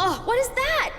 Oh, what is that?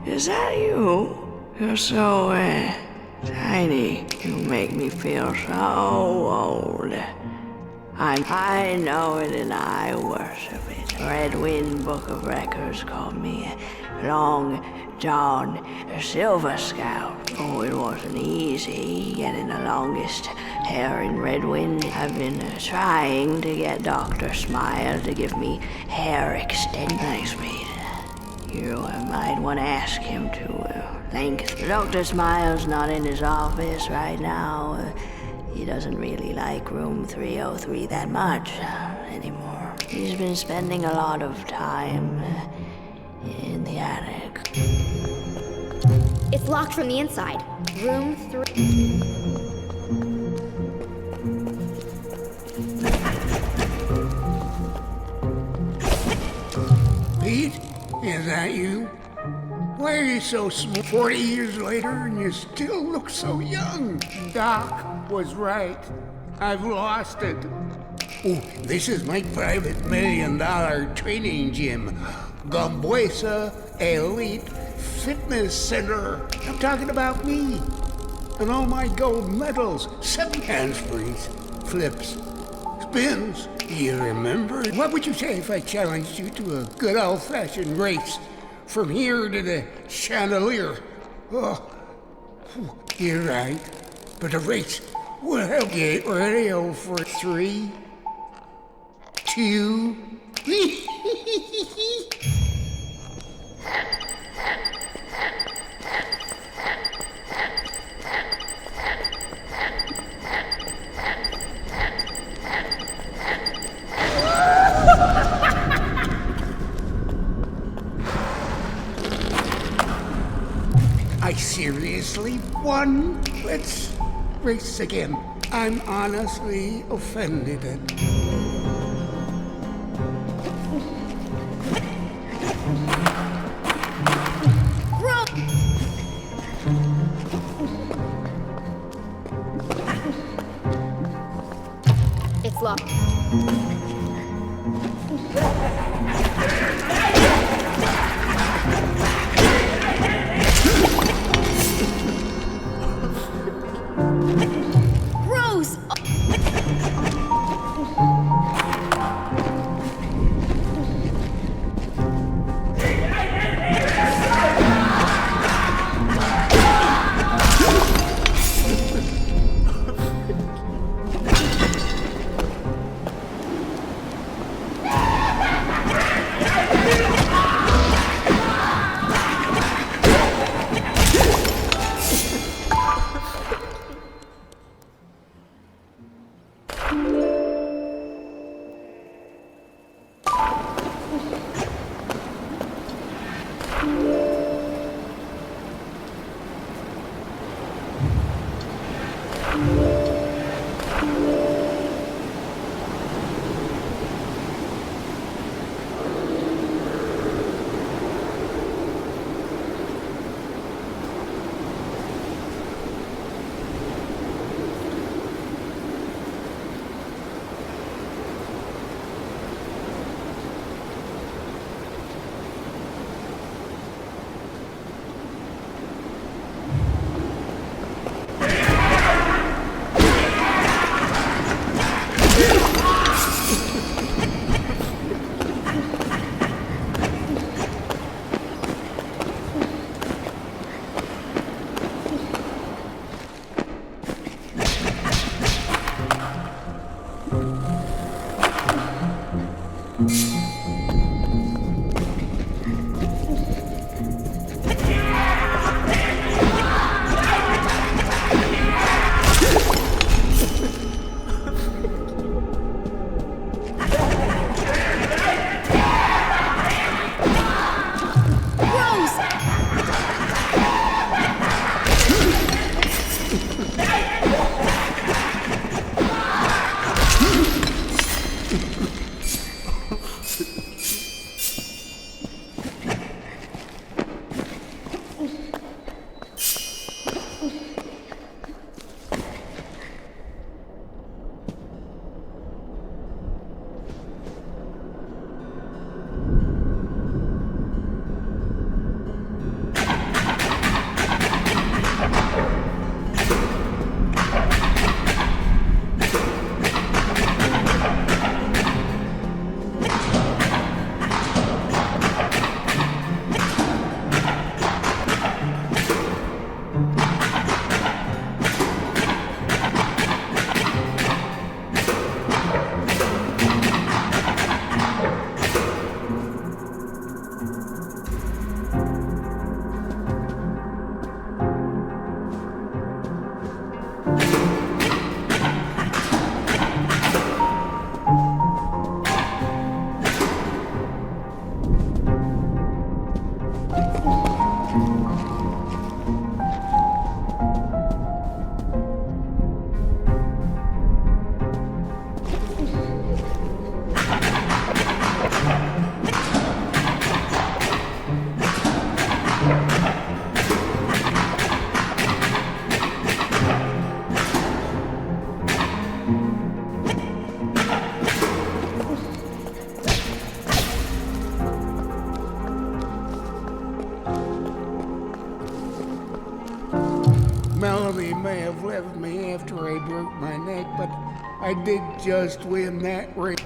Is that you? You're so, tiny. You make me feel so old. I know it and I worship it. Red Wind Book of Records called me Long John Silver Scout. Oh, it wasn't easy getting the longest hair in Red Wind. I've been trying to get Dr. Smile to give me hair extension. Thanks, mate. You might want to ask him to length. Dr. Smile's not in his office right now. He doesn't really like room 303 that much anymore. He's been spending a lot of time in the attic. It's locked from the inside. Room 3. Pete? Is that you? Why are you so small? 40 years later and you still look so young. Doc was right. I've lost it. Oh, this is my private $1 million training gym. Gambuesa Elite Fitness Center. I'm talking about me. And all my gold medals. 7 handsprings, flips, spins. You remember? What would you say if I challenged you to a good old-fashioned race? From here to the chandelier. Oh, you're right. But the race will help get ready for 3, 2... I seriously won? Let's race again. I'm honestly offended. It's locked. Melody may have left me after I broke my neck, but I did just win that race.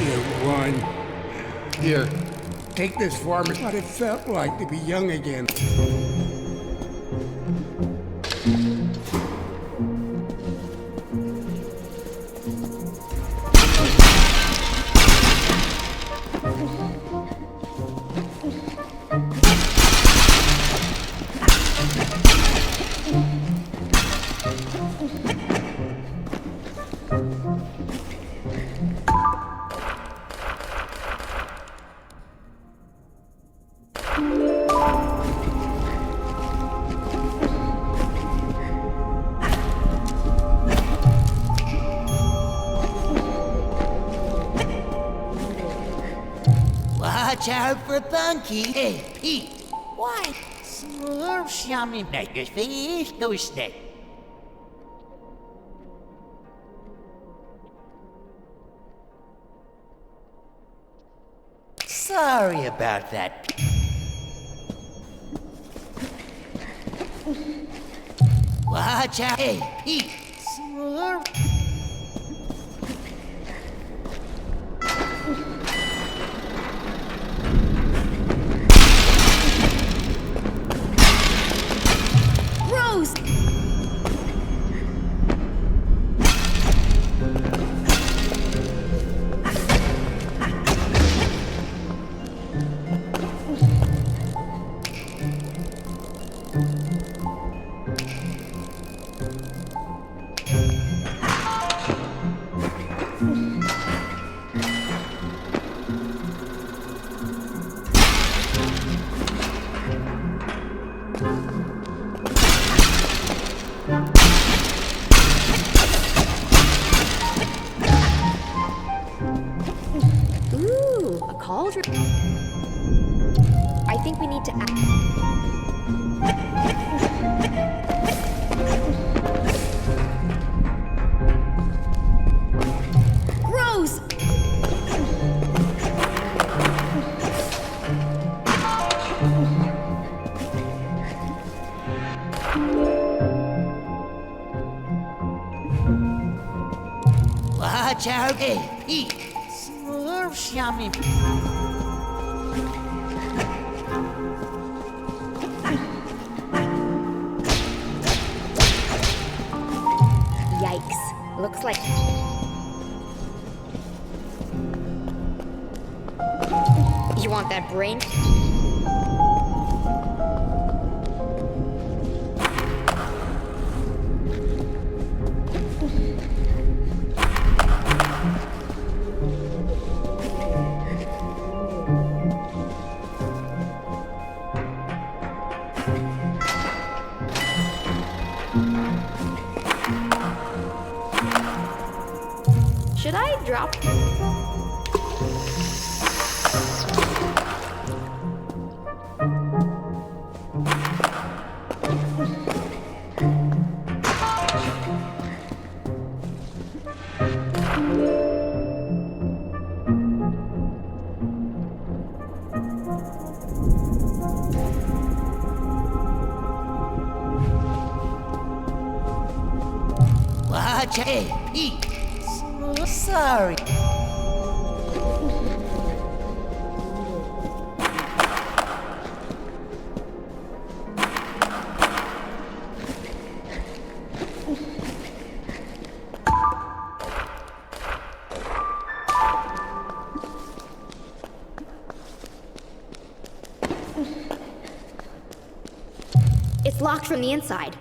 You won. Here, take this for me. What it felt like to be young again. Watch out for Bunky. Hey, Pete. Why? Slurp, yummy, make your face go stick. Sorry about that. Watch out. Hey, Pete. Slurp. Cauldron. I think we need to Rose! Watch out. Hey, Pete. Slurp yummy. Yikes. Looks like... You want that brain? Should I drop? Watch out. Hey, Pete. Sorry. It's locked from the inside.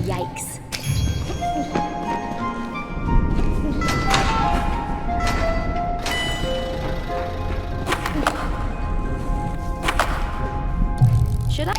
Yikes. Should I?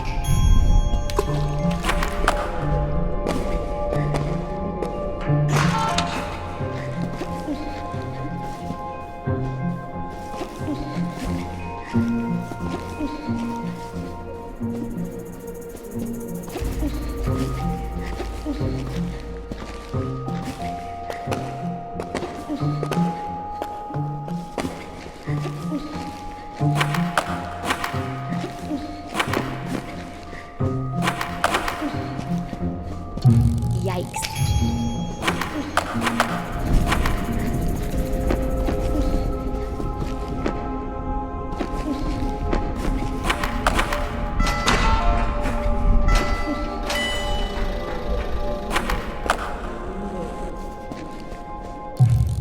Yikes.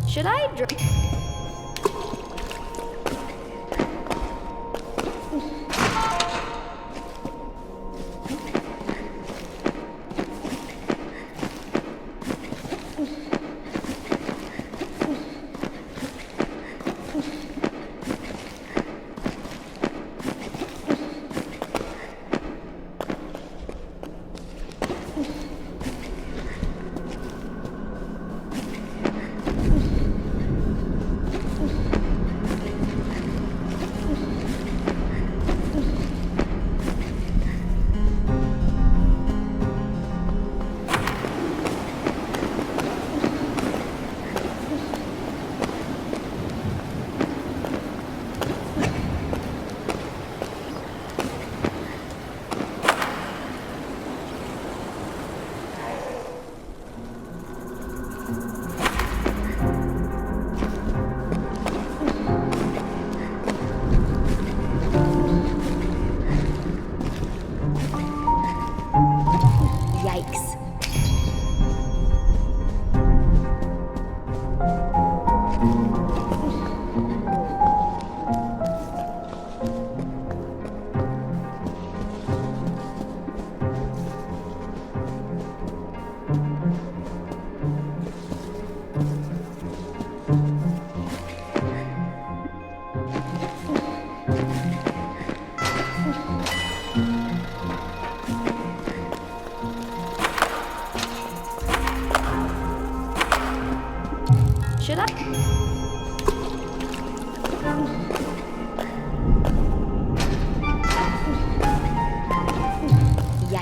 Should I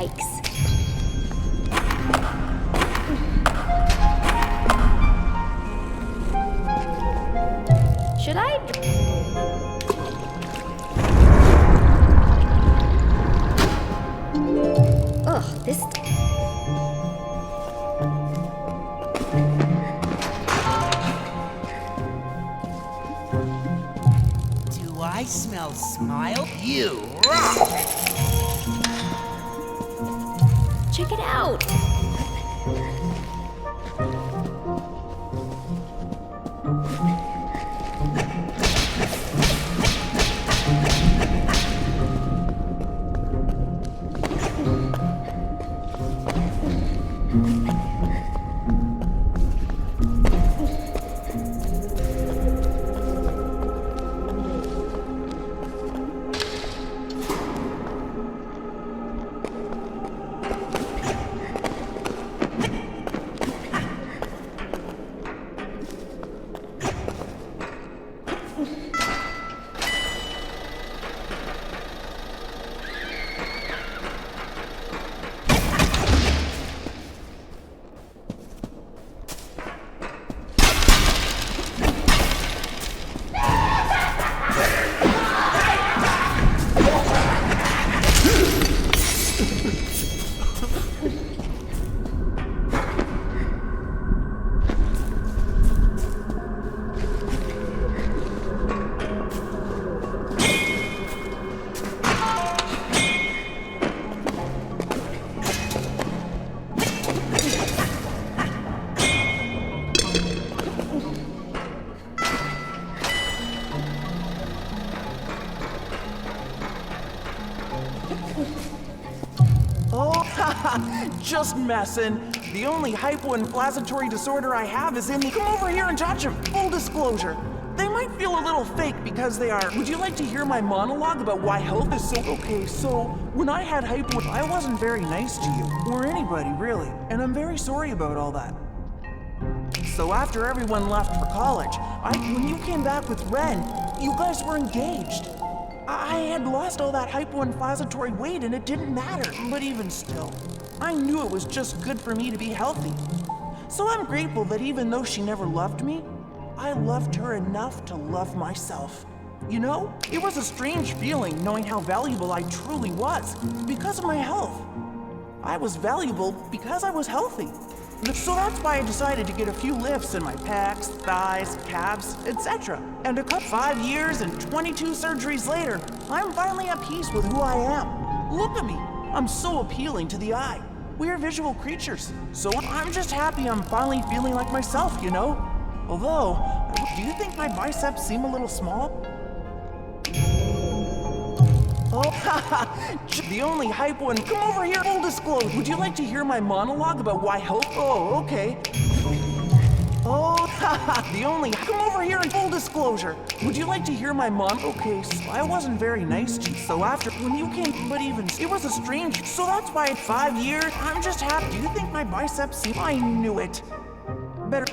Yikes. Should I? Ugh, this. Do I smell smile? You rock! Check it out. Just messing. The only hypoinflammatory disorder I have is in the— Come over here and touch him. Full disclosure. They might feel a little fake because they are— Would you like to hear my monologue about why health is so— Okay, so when I had hypo, I wasn't very nice to you, or anybody really, and I'm very sorry about all that. So after everyone left for college, when you came back with Ren, you guys were engaged. I had lost all that hypoinflammatory weight and it didn't matter, but even still, I knew it was just good for me to be healthy. So I'm grateful that even though she never loved me, I loved her enough to love myself. You know, it was a strange feeling knowing how valuable I truly was because of my health. I was valuable because I was healthy. So that's why I decided to get a few lifts in my pecs, thighs, calves, etc. And 5 years and 22 surgeries later, I'm finally at peace with who I am. Look at me. I'm so appealing to the eye. We're visual creatures, so I'm just happy I'm finally feeling like myself, you know? Although, do you think my biceps seem a little small? Oh, haha, the only hypo and— Come over here, full disclosure. Would you like to hear my monologue about why health— Oh, okay. Oh, haha, the only— Come over here and full disclosure. Would you like to hear my Okay, so I wasn't very nice to you. So after— When you came— But even— It was a strange— So that's why 5 years, I'm just happy. Do you think my biceps seem— I knew it. Better—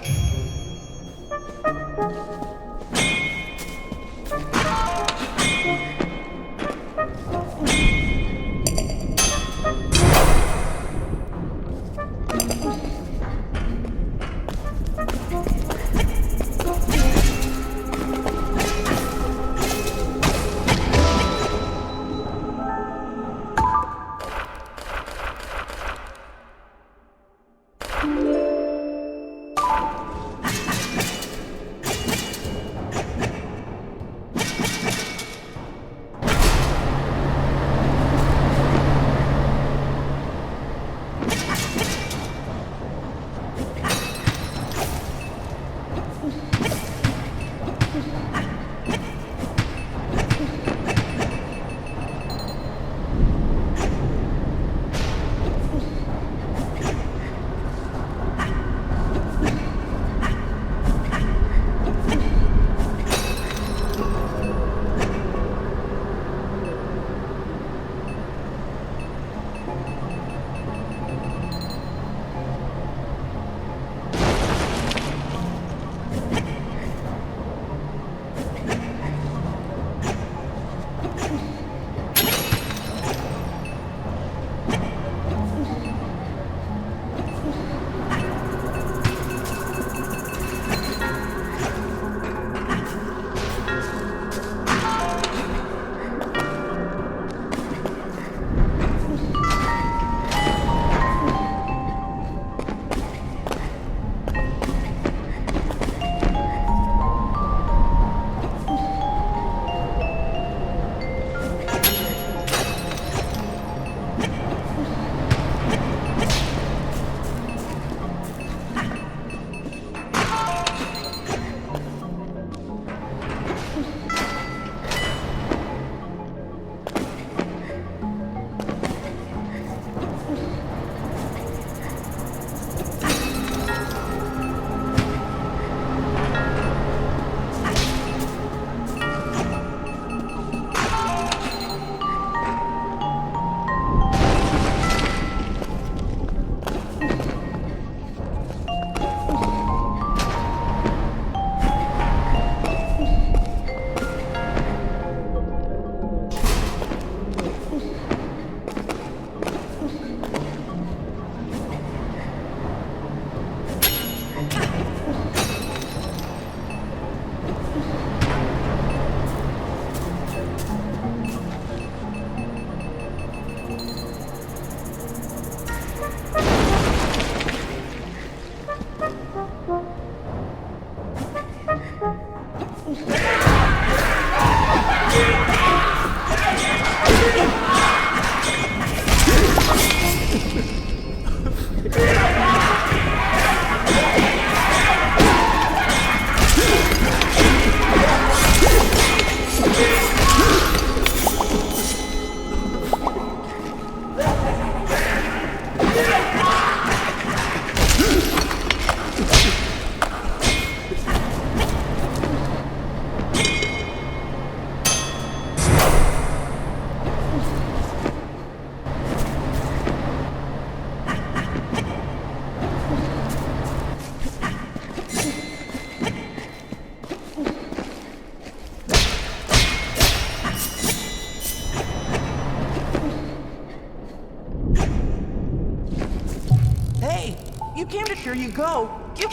You came to, here you go. You,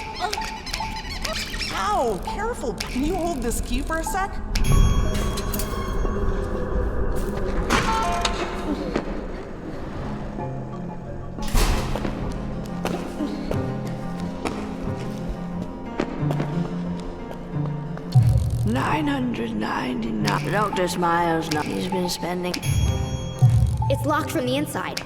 ow, careful. Can you hold this key for a sec? $999. Dr. Smiles, he's been spending. It's locked from the inside.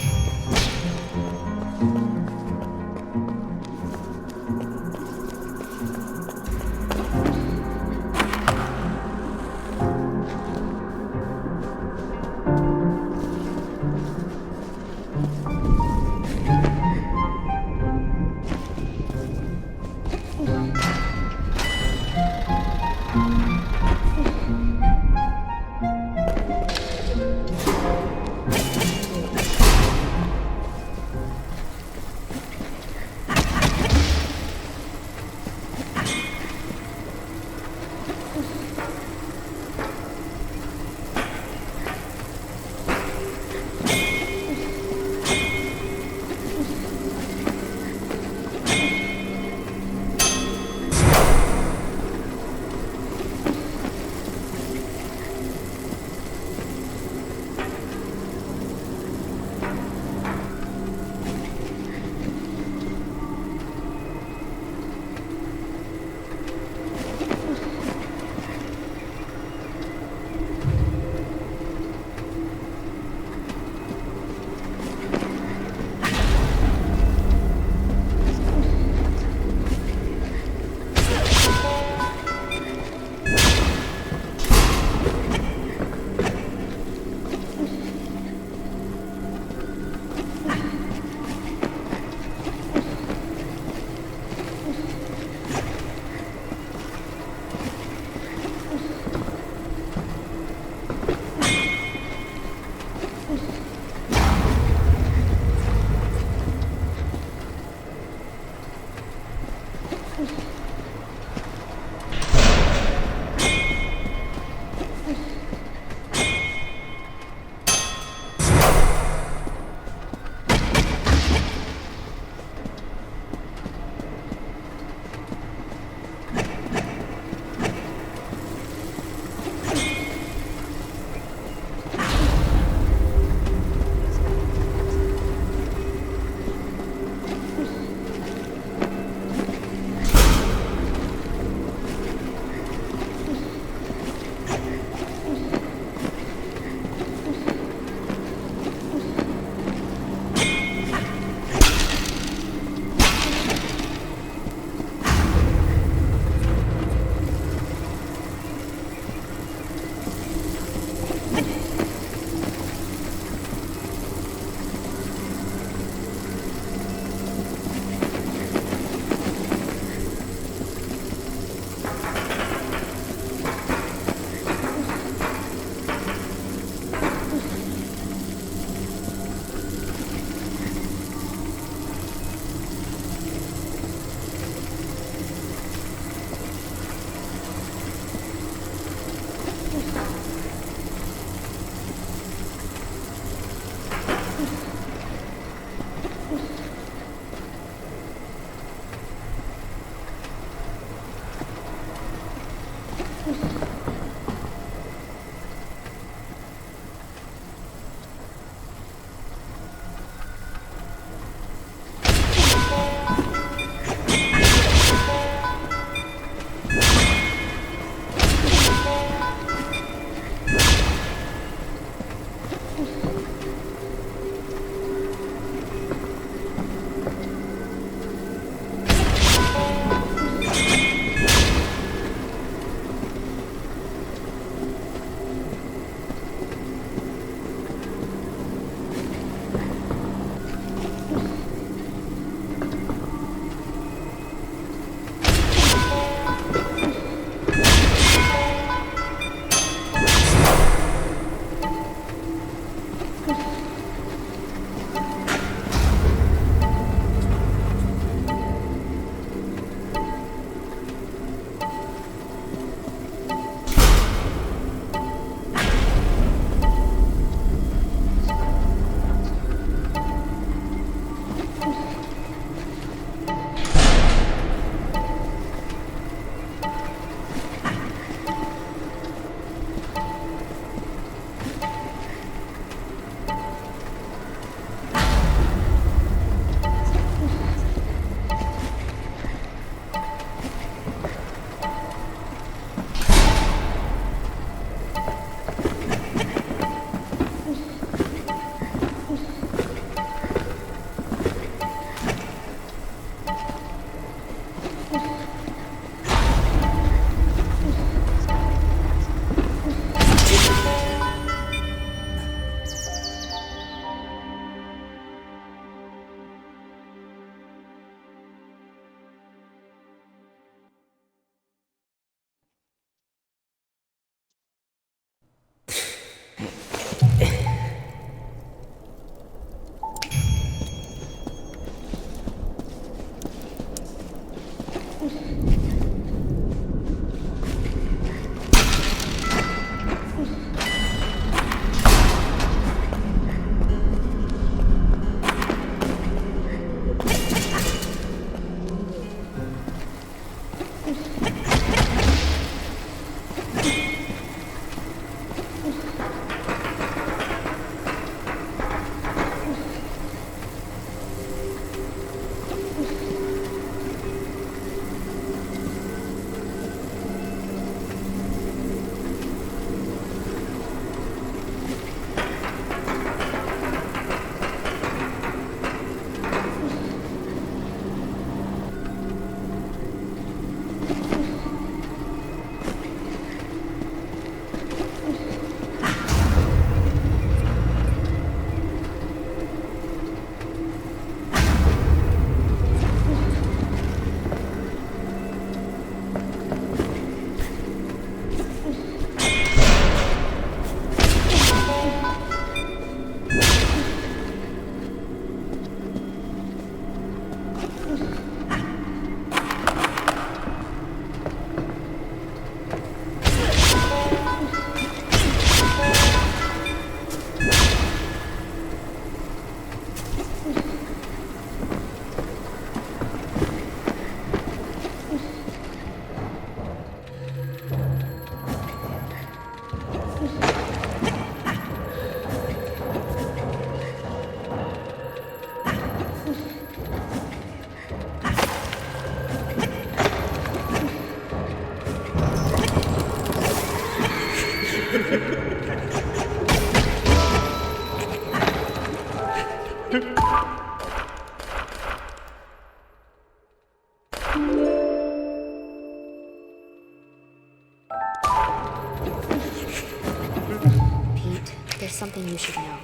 something you should know.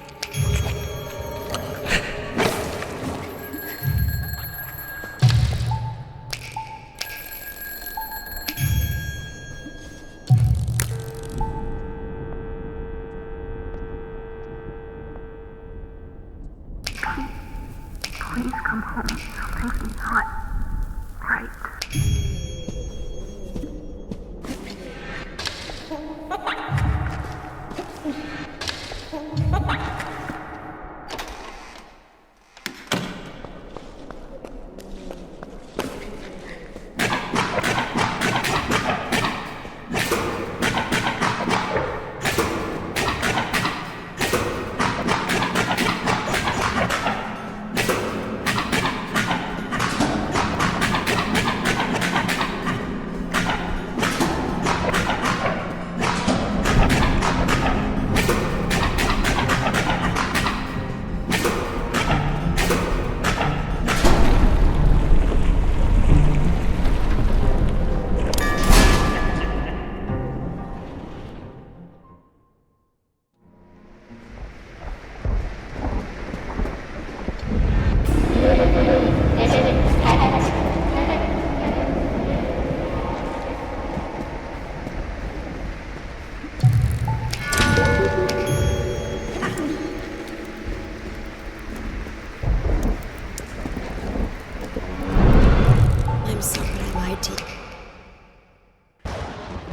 Please come home. Something's not right. I'm sorry I lied to you.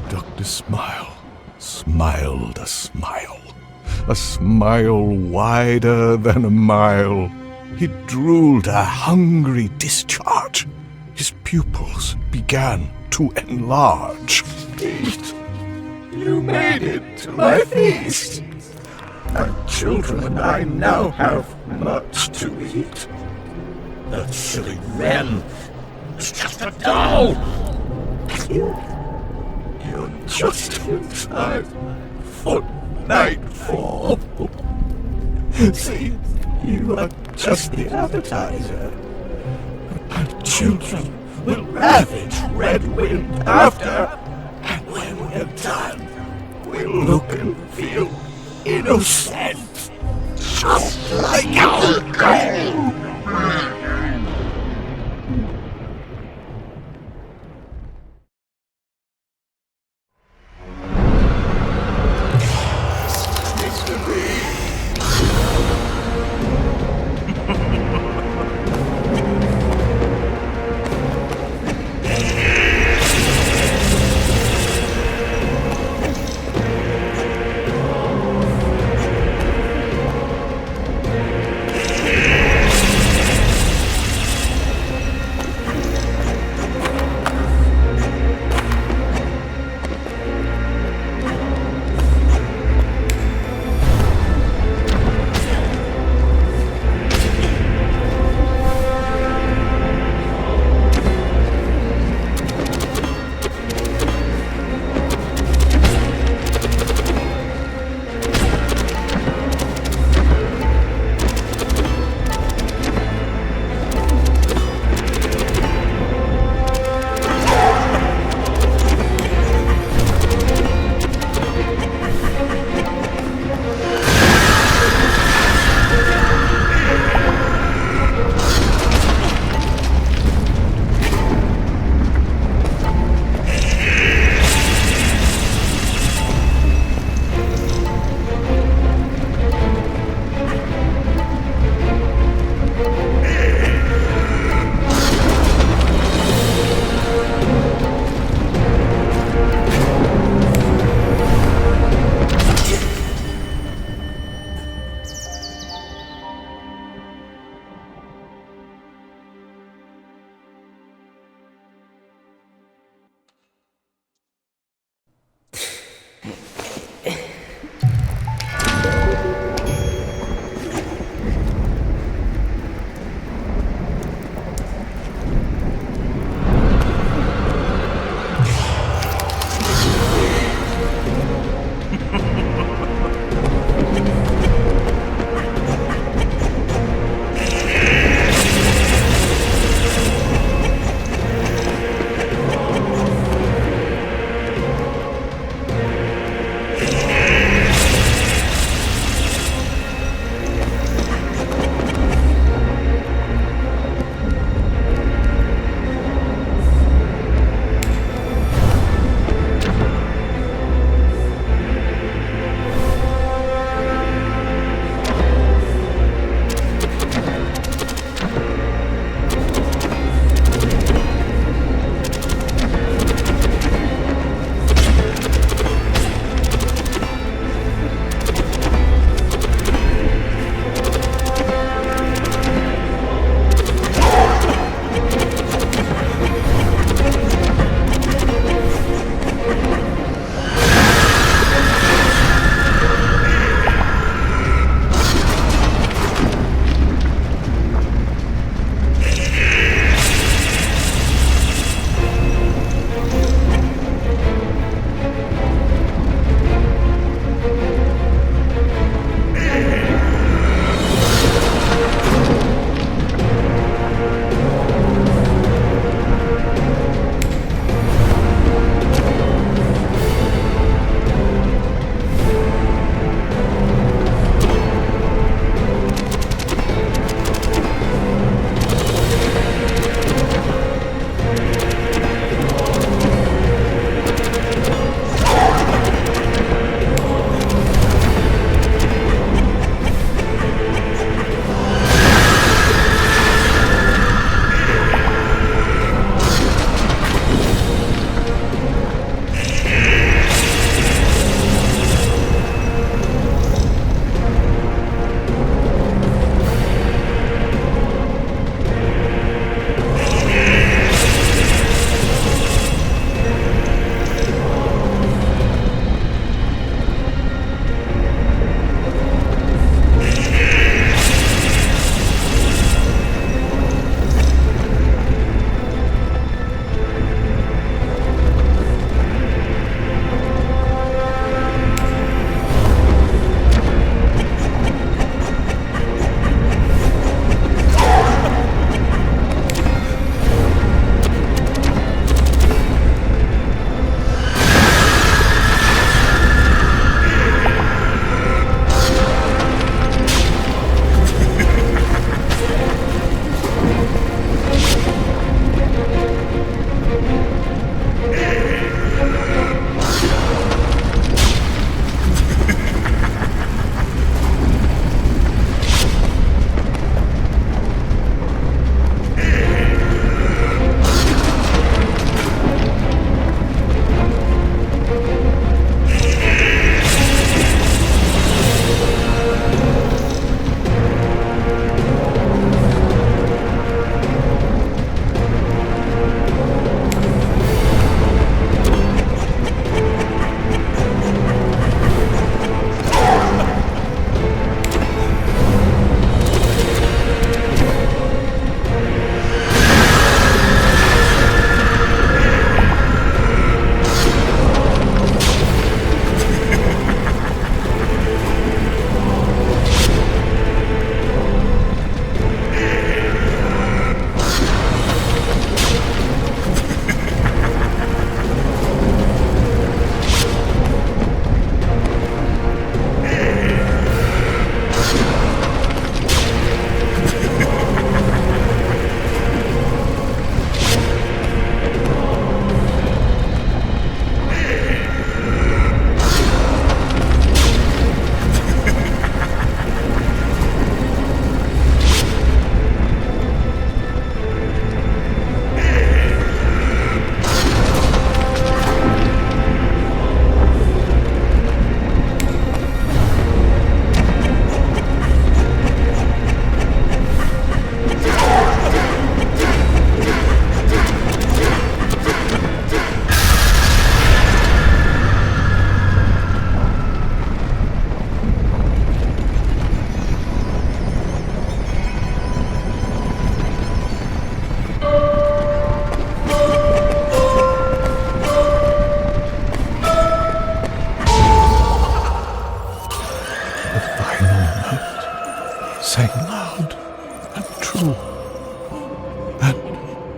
Dr. Smile smiled a smile wider than a mile. He drooled a hungry discharge. His pupils began to enlarge. Eat! You made it to my feast! My children and I now have much to eat. That silly wren is just a doll! You're just in time for nightfall. See, you are just the appetizer. Our children will ravage Red Wind after, and when we're done, we'll look and feel innocent, just like our gold.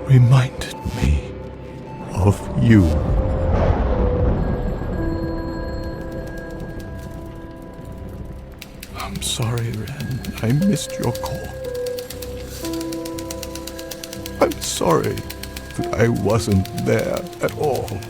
reminded me of you. I'm sorry, Ren. I missed your call. I'm sorry that I wasn't there at all.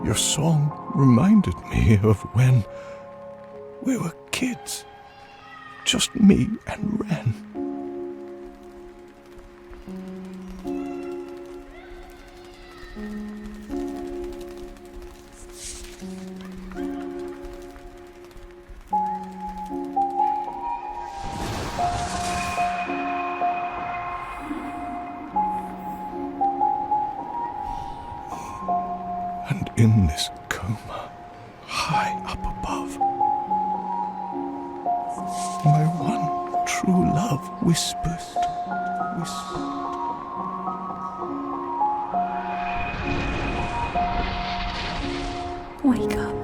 Your song reminded me of when we were kids. Just me and Ren. And in this coma, high up above, my one true love whispers, Wake up.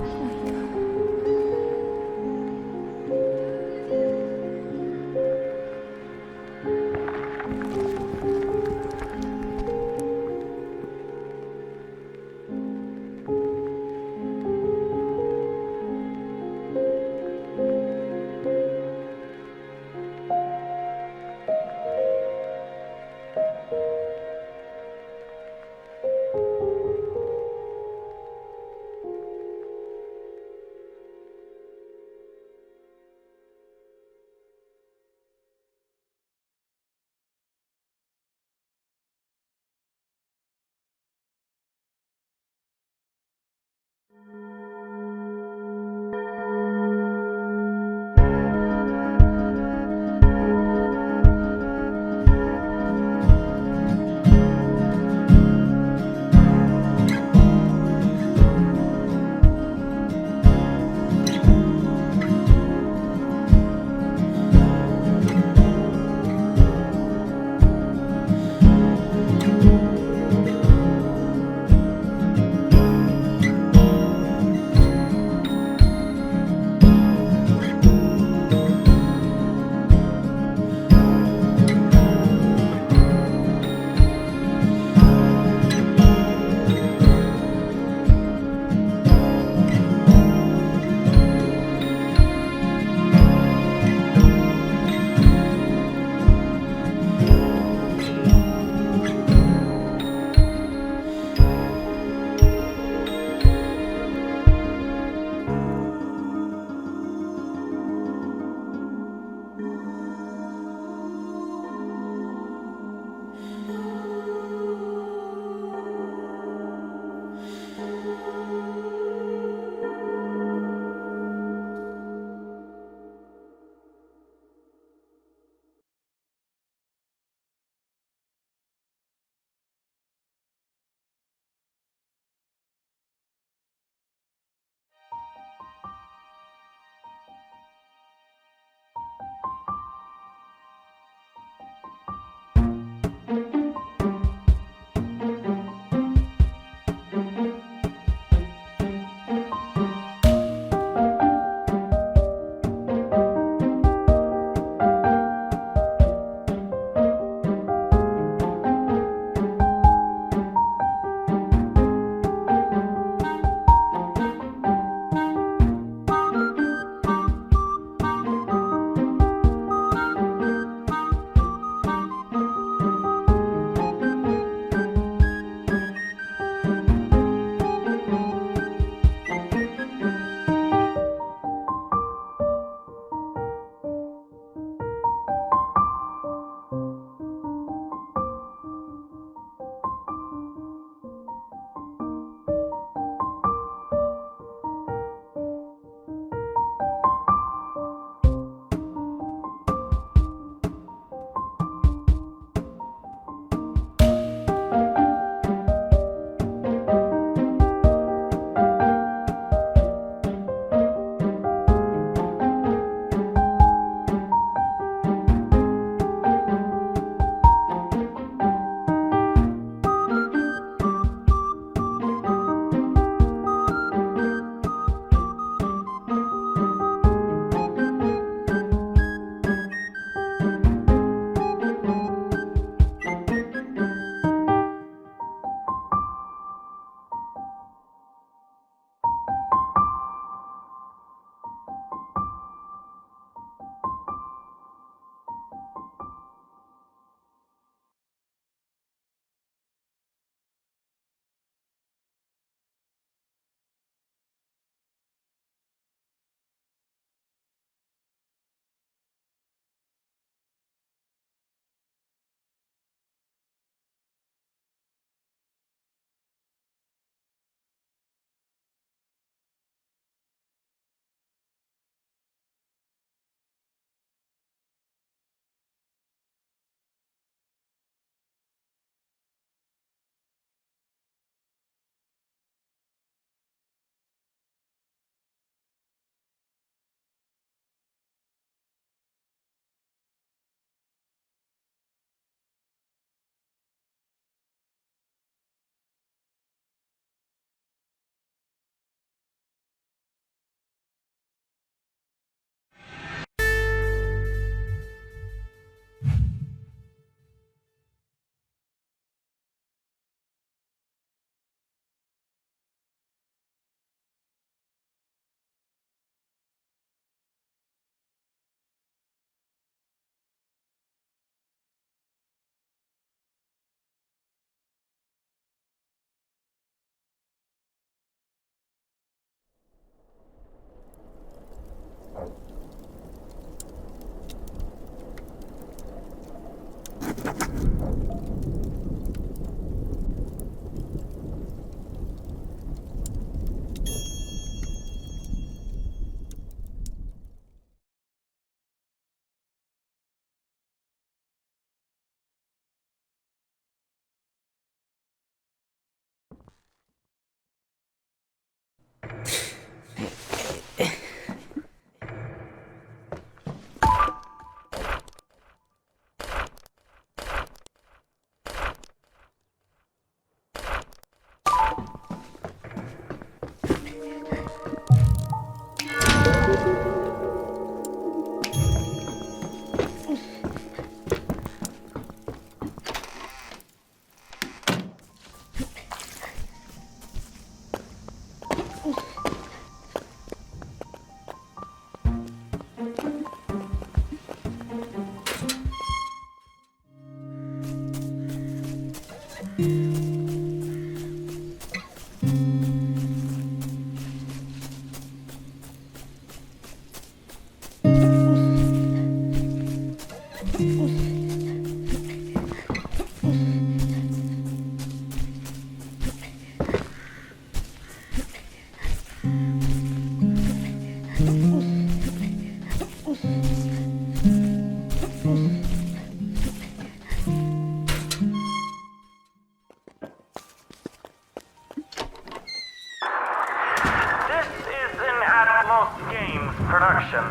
Production.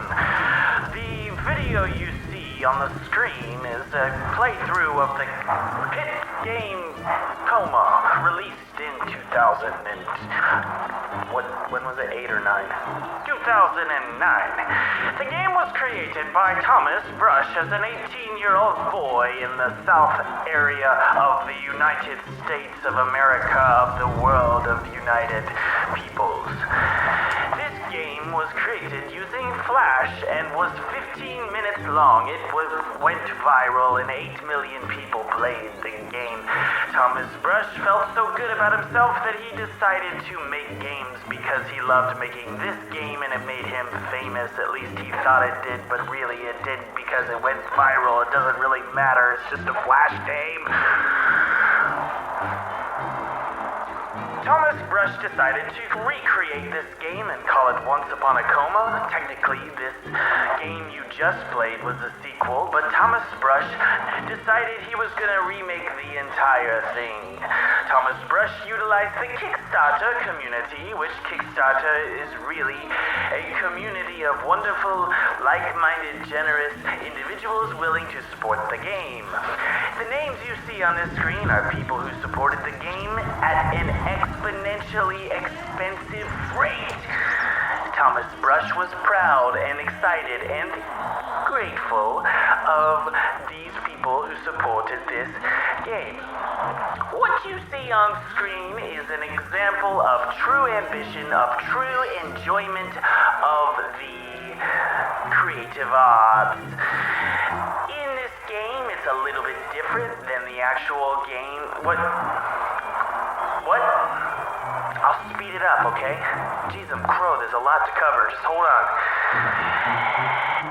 The video you see on the screen is a playthrough of the hit game Coma, released in 2000 and... when was it, 8 or 9? 2009. The game was created by Thomas Brush as an 18-year-old boy in the South area of the United States of America, of the world of United Peoples. This game was created using Flash and was 15 minutes long. It went viral and 8 million people played the game. Thomas Brush felt so good about himself that he decided to make games because he loved making this game and it made him famous. At least he thought it did, but really it didn't because it went viral. It doesn't really matter. It's just a Flash game. Thomas Brush decided to recreate this game and call it Once Upon a Coma. Technically, this game you just played was a sequel, but Thomas Brush decided he was gonna remake the entire thing. Thomas Brush utilized the Kickstarter community, which Kickstarter is really a community of wonderful, like-minded, generous individuals willing to support the game. The names you see on this screen are people who supported the game at an exponentially expensive rate. Thomas Brush was proud and excited and grateful of these people who supported this game. What you see on screen is an example of true ambition, of true enjoyment of the creative arts. In this game, it's a little bit different than the actual game. What? I'll speed it up, okay? Jeez, I'm crow, there's a lot to cover. Just hold on.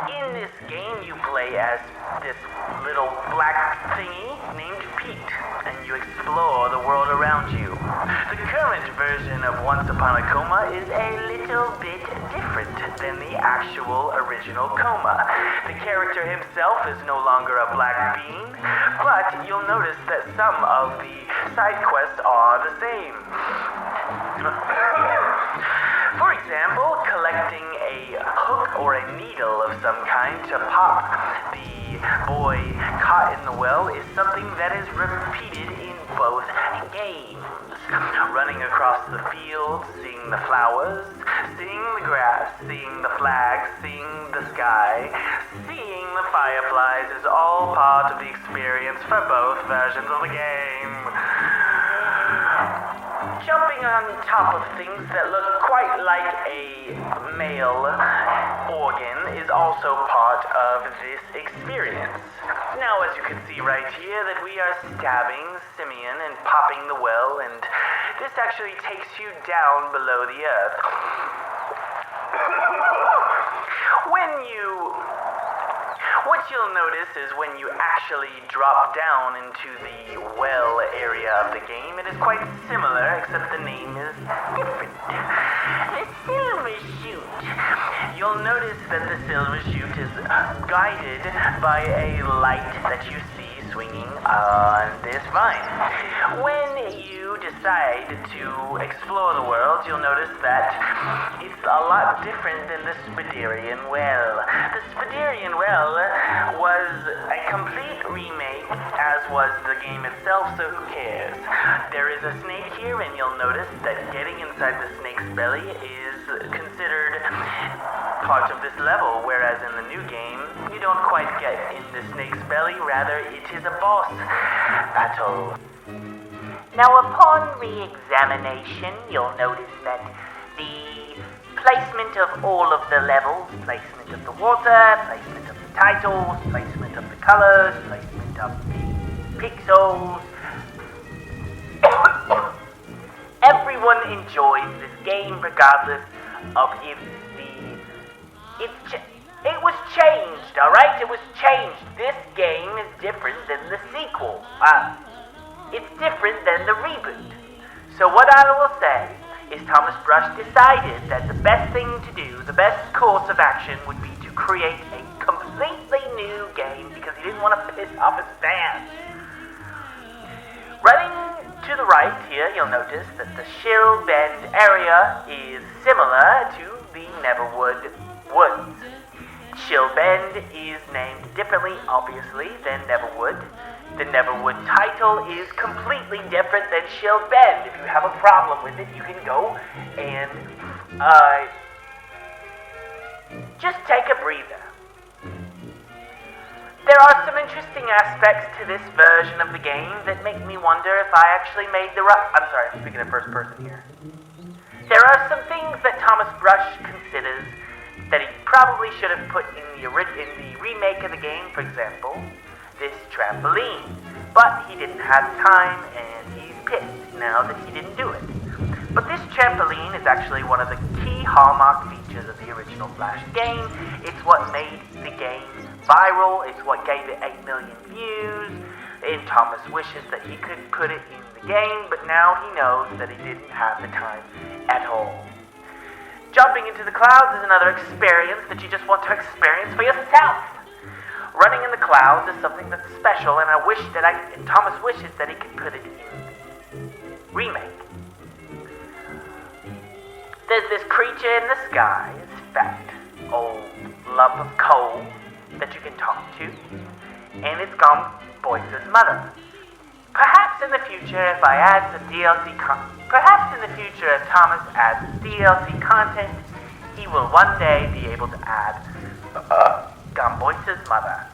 In this game, you play as this little black thingy named Pete, and you explore the world around you. The current version of Once Upon a Coma is a little bit different than the actual original Coma. The character himself is no longer a black bean, but you'll notice that some of the side quests are the same. For example, collecting a hook or a needle of some kind to pop the boy caught in the well is something that is repeated in both games. Running across the field, seeing the flowers, seeing the grass, seeing the flags, seeing the sky, seeing the fireflies is all part of the experience for both versions of the game. Jumping on top of things that look quite like a male organ is also part of this experience. Now, as you can see right here, that we are stabbing Simeon and popping the well, and this actually takes you down below the earth. What you'll notice is when you actually drop down into the well area of the game, it is quite similar, except the name is different. The Silver Chute. You'll notice that the Silver Chute is guided by a light that you see swinging on this vine. When you decide to explore the world, you'll notice that it's a lot different than the Spiderian Well. The Spiderian Well was a complete remake, as was the game itself, so who cares? There is a snake here, and you'll notice that getting inside the snake's belly is considered part of this level, whereas in the new game, you don't quite get in the snake's belly, rather it is a boss battle. Now, upon re-examination, you'll notice that the placement of all of the levels, placement of the water, placement of the titles, placement of the colors, placement of the pixels. Everyone enjoys this game regardless of if it was changed, alright? It was changed. This game is different than the sequel. It's different than the reboot. So what I will say is Thomas Brush decided that the best thing to do, the best course of action would be to create a completely new game because he didn't want to piss off his fans. Running to the right here, you'll notice that the Shill Bend area is similar to the Neverwood Woods. Shill Bend is named differently, obviously, than Neverwood. The Neverwood title is completely different than Shill Bend. If you have a problem with it, you can go and, just take a breather. There are some interesting aspects to this version of the game that make me wonder if I actually made the right... I'm sorry, I'm speaking in first person here. There are some things that Thomas Brush considers that he probably should have put in the remake of the game, for example, this trampoline. But he didn't have time, and he's pissed now that he didn't do it. But this trampoline is actually one of the key hallmark features of the original Flash game. It's what made the game viral. It's what gave it 8 million views. And Thomas wishes that he could put it in the game, but now he knows that he didn't have the time at all. Jumping into the clouds is another experience that you just want to experience for yourself. Running in the clouds is something that's special, and Thomas wishes that he could put it in the remake. There's this creature in the sky, this fat old lump of coal that you can talk to, and it's Boyce's mother. Perhaps in the future, if I add some DLC if Thomas adds DLC content, he will one day be able to add Gamboise's mother.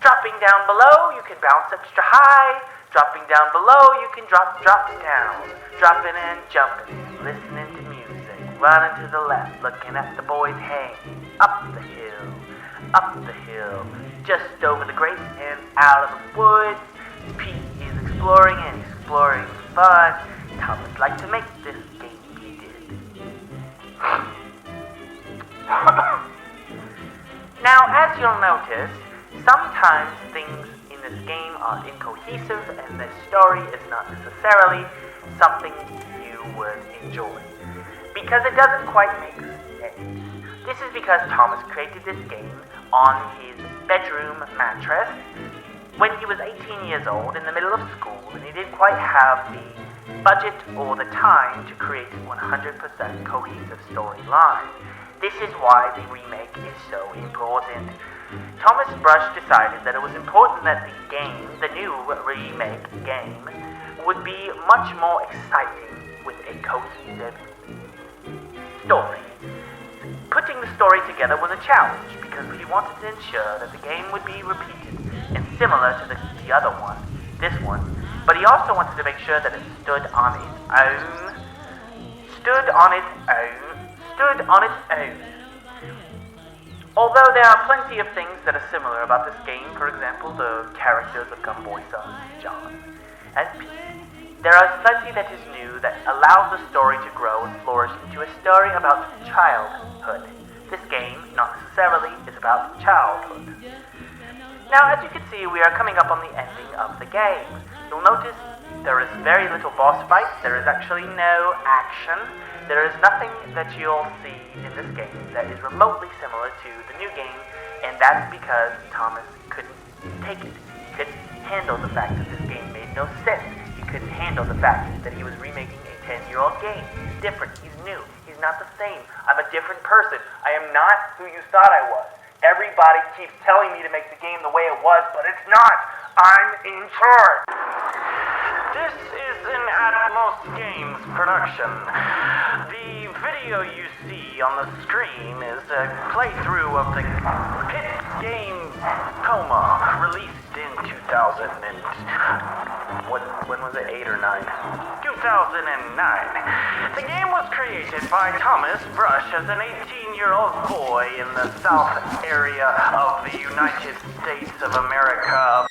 Dropping down below, you can bounce extra high. Dropping down below, you can drop down. Dropping and jumping, listening to music. Running to the left, looking at the boys hang. Up the hill, just over the grate and out of the woods. Pete is exploring fun. Thomas liked to make this game, he did. Now, as you'll notice, sometimes things in this game are incohesive and the story is not necessarily something you would enjoy, because it doesn't quite make sense. This is because Thomas created this game on his bedroom mattress when he was 18 years old in the middle of school, and he didn't quite have the budget or the time to create 100% cohesive storyline. This is why the remake is so important. Thomas Brush decided that it was important that the new remake game, would be much more exciting with a cohesive story. Putting the story together was a challenge because he wanted to ensure that the game would be repeated and similar to the other one, this one, but he also wanted to make sure that it stood on its own. Although there are plenty of things that are similar about this game, for example, the characters of Gamboisa, John, and Pete, there is plenty that is new that allows the story to grow and flourish into a story about childhood, This game, not necessarily, is about childhood. Now, as you can see, we are coming up on the ending of the game. You'll notice there is very little boss fights, there is actually no action. There is nothing that you'll see in this game that is remotely similar to the new game, and that's because Thomas couldn't take it. He couldn't handle the fact that this game made no sense. He couldn't handle the fact that he was remaking a 10-year-old game. He's different, he's new, he's not the same. I'm a different person. I am not who you thought I was. Everybody keeps telling me to make the game the way it was, but it's not. I'm in charge. This is an Atmos Games production. The video you see on the screen is a playthrough of the hit game Coma, released in 2000 and... when was it, 8 or 9? 2009. The game was created by Thomas Brush as an 18-year-old boy in the south area of the United States of America.